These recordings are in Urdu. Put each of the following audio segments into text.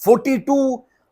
42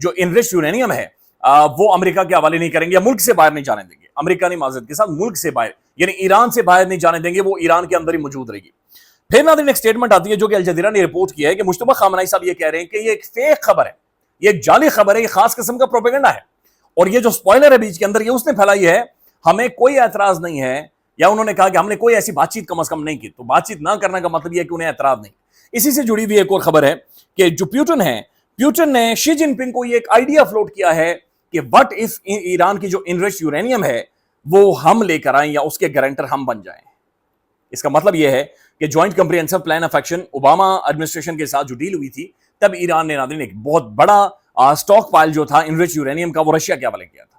جو انریچ یورینیم ہے وہ امریکہ کے حوالے نہیں کریں گے یا ملک سے باہر نہیں جانے دیں گے. امریکہ نہیں معذرت کے ساتھ ملک سے باہر یعنی ایران سے باہر نہیں جانے دیں گے, وہ ایران کے اندر ہی موجود رہے گی. پھر ناظرین ایک سٹیٹمنٹ آتی ہے جو کہ الجزیرہ نے رپورٹ کیا ہے کہ مجتبی خامنہئی صاحب یہ کہہ رہے ہیں کہ یہ ایک فیک خبر ہے, یہ ایک جعلی خبر ہے, یہ خاص قسم کا پروپیگنڈا ہے, اور یہ جو سپوائلر ہے بیچ کے اندر یہ اس نے پھیلائی ہے, ہمیں کوئی اعتراض نہیں ہے, یا انہوں نے کہا کہ ہم نے کوئی ایسی بات چیت کم از کم نہیں کی. تو بات چیت نہ کرنے کا مطلب یہ ہے کہ انہیں اعتراض نہیں. اسی سے جڑی ہوئی ایک اور خبر ہے کہ جو پیوٹن نے شی جن پنگ کو یہ ایک آئیڈیا فلوٹ کیا ہے کہ وٹ اف ایران کی جو انریچ یورینیم ہے وہ ہم لے کر آئیں یا اس کے گارنٹر ہم بن جائیں. اس کا مطلب یہ ہے کہ joint comprehensive plan of action Obama administration کے ساتھ جو ڈیل ہوئی تھی, تب ایران نے ناظرین ایک بہت بڑا سٹاک پائل جو تھا انریچ یورینیم کا وہ رشیا کے حوالے کیا تھا.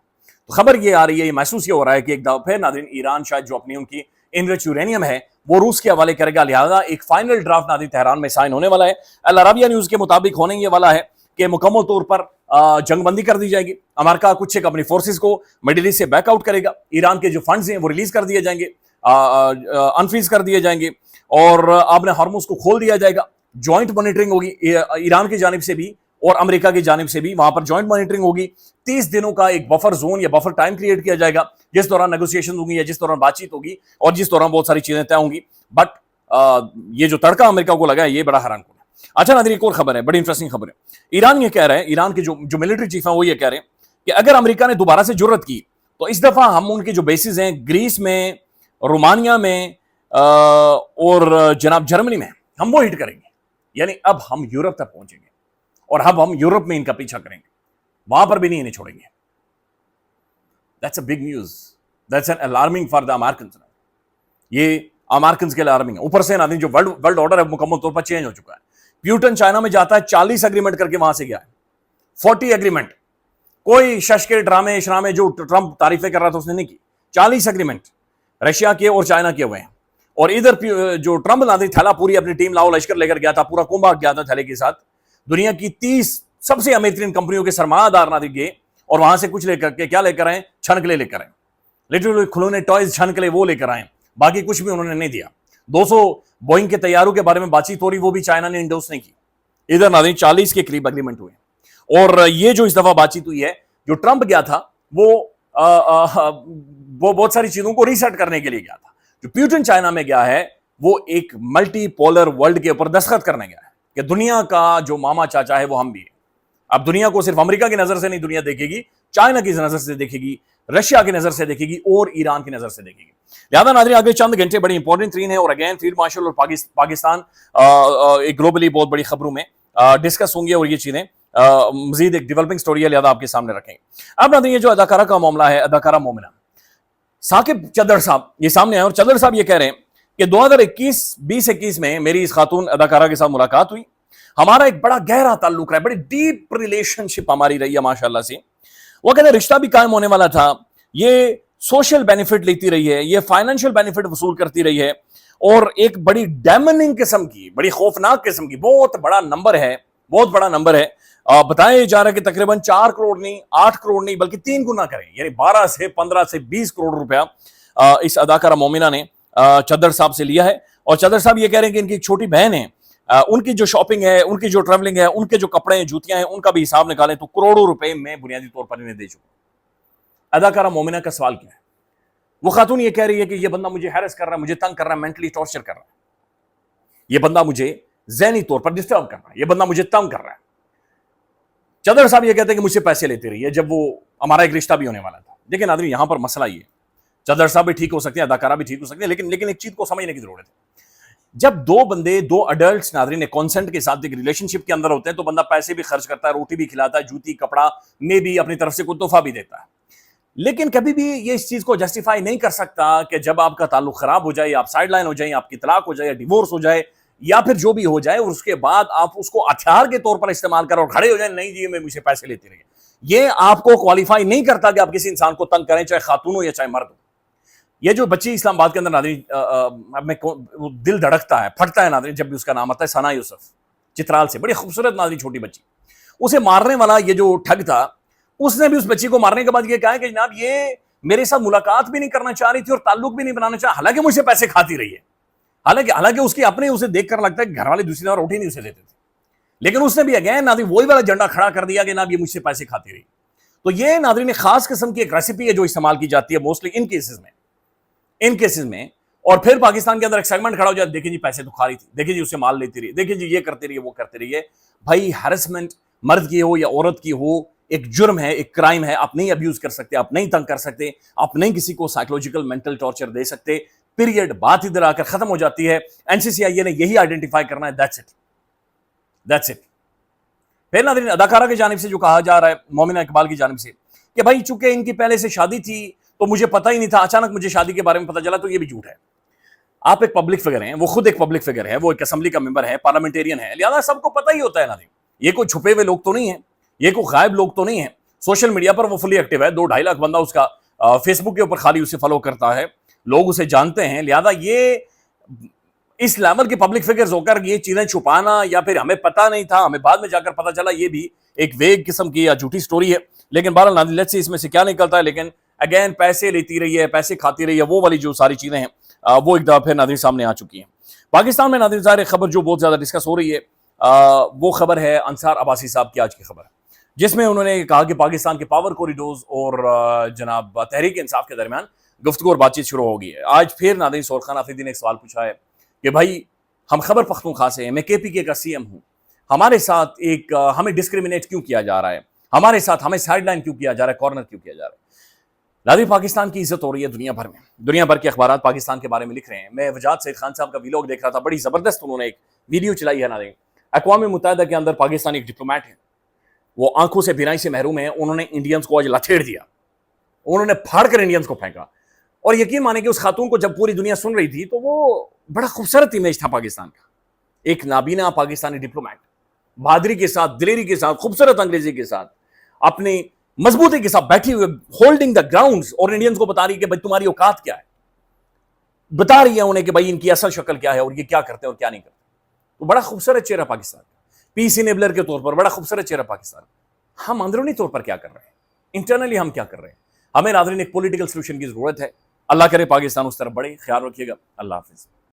تو خبر یہ آ رہی ہے, یہ محسوس یہ ہو رہا ہے کہ ایک دفعہ پھر ناظرین ایران شاید جو اپنی ان کی انریچ یورینیم ہے وہ روس کے حوالے کرے گا. لہذا ایک فائنل ڈرافٹ ناظرین تہران میں سائن ہونے والا ہے. العربیہ نیوز کے مطابق ہونے یہ والا ہے کہ مکمل طور پر جنگ بندی کر دی جائے گی. امریکہ کچھ ایک اپنی فورسز کو مڈل ایسٹ سے بیک آؤٹ کرے گا, ایران کے جو فنڈز ہیں وہ ریلیز کر دیے جائیں گے, انفریز کر دیے جائیں گے, اور آپ نے ہارموز کو کھول دیا جائے گا. جوائنٹ مانیٹرنگ ہوگی ایران کی جانب سے بھی اور امریکہ کی جانب سے بھی, وہاں پر جوائنٹ مانیٹرنگ ہوگی. 30 دنوں کا ایک بفر زون یا بفر ٹائم کریٹ کیا جائے گا جس دوران نیگوسیشن ہوگی یا جس دوران بات چیت ہوگی اور جس دوران بہت ساری چیزیں طے ہوں گی. بٹ یہ جو تڑکا امریکہ کو لگا ہے یہ بڑا حیران کن ہے. اچھا ناظرین ایک اور خبر ہے, بڑی انٹرسٹنگ خبر ہے. ایران یہ کہہ رہے ہیں, ایران کے جو ملٹری چیف ہیں وہ یہ کہہ رہے ہیں کہ اگر امریکہ نے دوبارہ سے جرت کی تو اس دفعہ ہم ان کے جو بیسز ہیں گریس میں, رومانیہ میں اور جناب جرمنی میں, ہم وہ ہٹ کریں گے. یعنی اب ہم یورپ تک پہنچیں گے اور اب ہم یورپ میں ان کا پیچھا کریں گے, وہاں پر بھی نہیں انہیں چھوڑیں گے. That's a big news. That's an alarming for the Americans. یہ امریکنز کے لیے الارمنگ ہے. اوپر سے ناظرین جو ورلڈ آرڈر ہے مکمل طور پر چینج ہو چکا ہے. پیوٹن چائنا میں جاتا ہے 40 اگریمنٹ کر کے وہاں سے گیا ہے, 40 اگریمنٹ. کوئی شش کے ڈرامے شرامے جو ٹرمپ تعریفیں کر رہا تھا اس نے نہیں کی. 40 اگریمنٹ رشیا کے اور چائنا کے ہوئے ہیں. اور ادھر جو ٹرمپ ناظرین تھیلا پوری اپنی ٹیم لاؤ لشکر لے کر گیا تھا, پورا کنبا گیا تھا تھیلے کے ساتھ. دنیا کی 30 سب سے امیر ترین کمپنیوں کے سرمایہ دار ناظرین گئے اور وہاں سے کچھ لے کر کے کیا لے کر آئے, چھنکلے لے کر آئے. لٹرلی کھلونے ٹوائز چھنکلے وہ لے کر آئے, باقی کچھ بھی انہوں نے نہیں دیا. 200 بوئنگ کے طیاروں کے بارے میں بات چیت ہو رہی, وہ بھی چائنا نے انڈوس نہیں کی. ادھر ناظرین 40 کے قریب اگریمنٹ ہوئے. اور یہ جو اس دفعہ بات چیت ہوئی ہے, جو ٹرمپ گیا تھا وہ بہت ساری چیزوں کو ریسیٹ کرنے کے لیے گیا تھا. جو پیوٹن چائنا میں گیا ہے وہ ایک ملٹی پولر ورلڈ کے اوپر دستخط کرنے گیا ہے کہ دنیا کا جو ماما چاچا ہے وہ ہم بھی ہیں. اب دنیا کو صرف امریکہ کی نظر سے نہیں دنیا دیکھے گی, چائنا کی نظر سے دیکھے گی, رشیا کی نظر سے دیکھے گی اور ایران کی نظر سے دیکھے گی. لہٰذا ناظرین آگے چند گھنٹے بڑی امپورٹنٹ ترین ہے, اور اگین فیلڈ مارشل اور پاکستان ایک گلوبلی بہت بڑی خبروں میں ڈسکس ہوں گے, اور یہ چیزیں مزید ایک ڈیولپنگ سٹوری ہے, لہٰذا آپ کے سامنے رکھیں گے. اب ناظرین یہ جو اداکارہ کا معاملہ ہے, اداکارہ مومنہ ثاقب چدر صاحب یہ سامنے آئے, اور چدر صاحب یہ کہہ رہے ہیں کہ 2021 میں میری اس خاتون اداکارہ کے ساتھ ملاقات ہوئی. ہمارا ایک بڑا گہرا تعلق رہا, بڑی ڈیپ ریلیشن شپ ہماری رہی ہے ماشاءاللہ سے. وہ کہتے ہیں رشتہ بھی قائم ہونے والا تھا, یہ سوشل بینیفٹ لیتی رہی ہے, یہ فائنینشیل بینیفٹ وصول کرتی رہی ہے, اور ایک بڑی ڈیمننگ قسم کی, بڑی خوفناک قسم کی بہت بڑا نمبر ہے, بہت بڑا نمبر ہے. بتایا جا رہا ہے کہ تقریباً 4 کروڑ نہیں, 8 کروڑ نہیں, بلکہ 3 گنا کریں, یعنی 12 سے 15 سے 20 کروڑ روپیہ اس اداکارہ مومنہ نے چدر صاحب سے لیا ہے. اور چدر صاحب یہ کہہ رہے ہیں کہ ان کی ایک چھوٹی بہن ہے, ان کی جو شاپنگ ہے, ان کی جو ٹریولنگ ہے, ان کے جو کپڑے ہیں, جوتیاں ہیں, ان کا بھی حساب نکالیں تو کروڑوں روپے میں بنیادی طور پر انہیں دے چکے. اداکارہ مومنہ کا سوال کیا ہے؟ وہ خاتون یہ کہہ رہی ہے کہ یہ بندہ مجھے ہیرس کر رہا ہے, مجھے تنگ کر رہا ہے, مینٹلی ٹارچر کر رہا ہے, یہ بندہ مجھے ذہنی طور پر ڈسٹرب کر رہا ہے, یہ بندہ مجھے تنگ کر رہا ہے. چدر صاحب یہ کہتے ہیں کہ مجھ سے پیسے لیتے رہی ہے جب وہ ہمارا ایک رشتہ بھی ہونے والا تھا. لیکن آدمی یہاں پر مسئلہ یہ ہے, چدر صاحب بھی ٹھیک ہو سکتے ہیں, اداکارہ بھی ٹھیک ہو سکتے ہیں, لیکن ایک چیز کو سمجھنے کی ضرورت ہے. جب دو بندے, 2 اڈلٹس ناظرین کانسنٹ کے ساتھ ایک ریلیشن شپ کے اندر ہوتے ہیں تو بندہ پیسے بھی خرچ کرتا ہے, روٹی بھی کھلاتا ہے, جوتی کپڑا میں بھی اپنی طرف سے کوئی تحفہ بھی دیتا ہے. لیکن کبھی بھی یہ اس چیز کو جسٹیفائی نہیں کر سکتا کہ جب آپ کا تعلق خراب ہو جائے, آپ سائڈ لائن ہو جائیں, آپ کی طلاق ہو جائے, یا ڈیورس ہو جائے, یا پھر جو بھی ہو جائے, اور اس کے بعد آپ اس کو ہتھیار کے طور پر استعمال کریں اور کھڑے ہو جائیں, نہیں جی میں مجھے پیسے لیتے رہے. یہ آپ کو کوالیفائی نہیں کرتا کہ آپ کسی انسان کو تنگ کریں, چاہے خاتون ہو یا چاہے مرد ہو. یہ جو بچی اسلام آباد کے اندر ناظرین دل دھڑکتا ہے, پھٹتا ہے ناظرین جب بھی اس کا نام آتا ہے, ثنا یوسف چترال سے, بڑی خوبصورت ناظرین چھوٹی بچی. اسے مارنے والا یہ جو ٹھگ تھا, اس نے بھی اس بچی کو مارنے کے بعد یہ کہا کہ جناب یہ میرے ساتھ ملاقات بھی نہیں کرنا چاہ رہی تھی اور تعلق بھی نہیں بنانا چاہ, حالانکہ مجھ سے پیسے کھاتی رہی ہے, حالانکہ اس کی اپنے اسے دیکھ کر لگتا ہے کہ گھر والے دوسری طرح روٹی نہیں اسے دیتے تھے. لیکن اس نے بھی اگین ناظرین وہی والا جھنڈا کھڑا کر دیا کہ جناب یہ مجھ سے پیسے کھاتی رہی. تو یہ ناظرین خاص قسم کی ایک ریسیپی ہے جو استعمال کی جاتی ہے موسٹلی ان کیسز میں. اور پھر پاکستان کے اندر ایک سیگمنٹ کھڑا ہو جاتا ہے, دیکھیں جی پیسے تو کھا رہی تھی, دیکھیں جی اسے مال لیتی رہی, دیکھیں جی یہ کرتی رہی ہے وہ کرتی رہی ہے. بھائی ہیرسمنٹ مرد کی ہو یا عورت کی ہو ایک جرم ہے, ایک کرائم ہے. آپ نہیں ابیوز کر سکتے, آپ نہیں تنگ کر سکتے, آپ نہیں کسی کو سائیکولوجیکل مینٹل ٹارچر دے سکتے. پیریڈ, بات ادھر آ کر ختم ہو جاتی ہے. NCCIA نے یہی آئیڈینٹیفائی کرنا ہے, دیٹس اٹ. پھر ناظرین اداکارہ کی جانب سے جو کہا جا رہا ہے مومنہ اقبال کی جانب سے کہ بھائی چونکہ ان کی پہلے سے شادی تھی تو مجھے پتہ ہی نہیں تھا, اچانک مجھے شادی کے بارے میں پتہ چلا, تو یہ بھی جھوٹ ہے. آپ ایک پبلک فگر ہیں, وہ خود ایک پبلک فگر ہے, وہ ایک اسمبلی کا ممبر ہے, پارلیمنٹیرین ہے, لہذا سب کو پتہ ہی ہوتا ہے ناظرین. یہ کوئی چھپے ہوئے لوگ تو نہیں ہیں, یہ کوئی غائب لوگ تو نہیں ہیں. سوشل میڈیا پر وہ فلی ایکٹیو ہے, 2-2.5 لاکھ بندہ اس کا فیس بک کے اوپر خالی اسے فالو کرتا ہے, لوگ اسے جانتے ہیں. لہذا یہ اس لیول کے پبلک فگرز ہو کر یہ چیزیں چھپانا یا پھر ہمیں پتہ نہیں تھا ہمیں بعد میں جا کر پتہ چلا, یہ بھی ایک ویگ قسم کی یا جھوٹی سٹوری ہے. لیکن بہرحال ناظرین لیٹس سی اس میں سے کیا نکلتا ہے. لیکن اگین پیسے لیتی رہی ہے, پیسے کھاتی رہی ہے, وہ والی جو ساری چیزیں ہیں وہ ایک دفعہ پھر ناظرین سامنے آ چکی ہیں. پاکستان میں ناظرین ظاہر خبر جو بہت زیادہ ڈسکس ہو رہی ہے وہ خبر ہے انصار عباسی صاحب کی آج کی خبر, جس میں انہوں نے کہا کہ پاکستان کے پاور کوریڈورز اور جناب تحریک انصاف کے درمیان گفتگو اور بات چیت شروع ہو گئی ہے. آج پھر ناظرین سور خان آفریدی نے ایک سوال پوچھا ہے کہ بھائی ہم خیبر پختونخوا سے ہیں, میں KPK کا CM ہوں, ہمارے ساتھ ہمیں ڈسکریمنیٹ کیوں کیا جا رہا ہے, ہمارے ساتھ ہمیں سائیڈ لائن کیوں کیا جا رہا ہے, کارنر کیوں کیا جا رہا ہے. ناظرین پاکستان کی عزت ہو رہی ہے دنیا بھر میں, دنیا بھر کے اخبارات پاکستان کے بارے میں لکھ رہے ہیں. میں وجاد سعید خان صاحب کا ویلاگ دیکھ رہا تھا, بڑی زبردست انہوں نے ایک ویڈیو چلائی ہے ناظرین. اقوام متحدہ کے اندر پاکستانی ایک ڈپلومیٹ ہے, وہ آنکھوں سے بینائی سے محروم ہیں, انہوں نے انڈینز کو آج لتھیڑ دیا, انہوں نے پھاڑ کر انڈینز کو پھینکا. اور یقین مانیں کہ اس خاتون کو جب پوری دنیا سن رہی تھی تو وہ بڑا خوبصورت امیج تھا پاکستان کا, ایک نابینا پاکستانی ڈپلومیٹ بہادری کے ساتھ, دلیری کے ساتھ, خوبصورت انگریزی کے ساتھ, اپنی مضبوطی کے ساتھ بیٹھی ہوئے ہولڈنگ دا گراؤنڈز, اور انڈینز کو بتا رہی کہ بھائی تمہاری اوقات کیا ہے, بتا رہی ہے انہیں کہ بھائی ان کی اصل شکل کیا ہے اور یہ کیا کرتے ہیں اور کیا نہیں کرتے. تو بڑا خوبصورت چہرہ پاکستان کا, پیس انیبلر کے طور پر بڑا خوبصورت چہرہ پاکستان. ہم اندرونی طور پر کیا کر رہے ہیں, انٹرنلی ہم کیا کر رہے ہیں. ہمیں ناظرین ایک پولیٹیکل سولوشن کی ضرورت ہے. اللہ کرے پاکستان اس طرف بڑھے. خیال رکھیے گا. اللہ حافظ.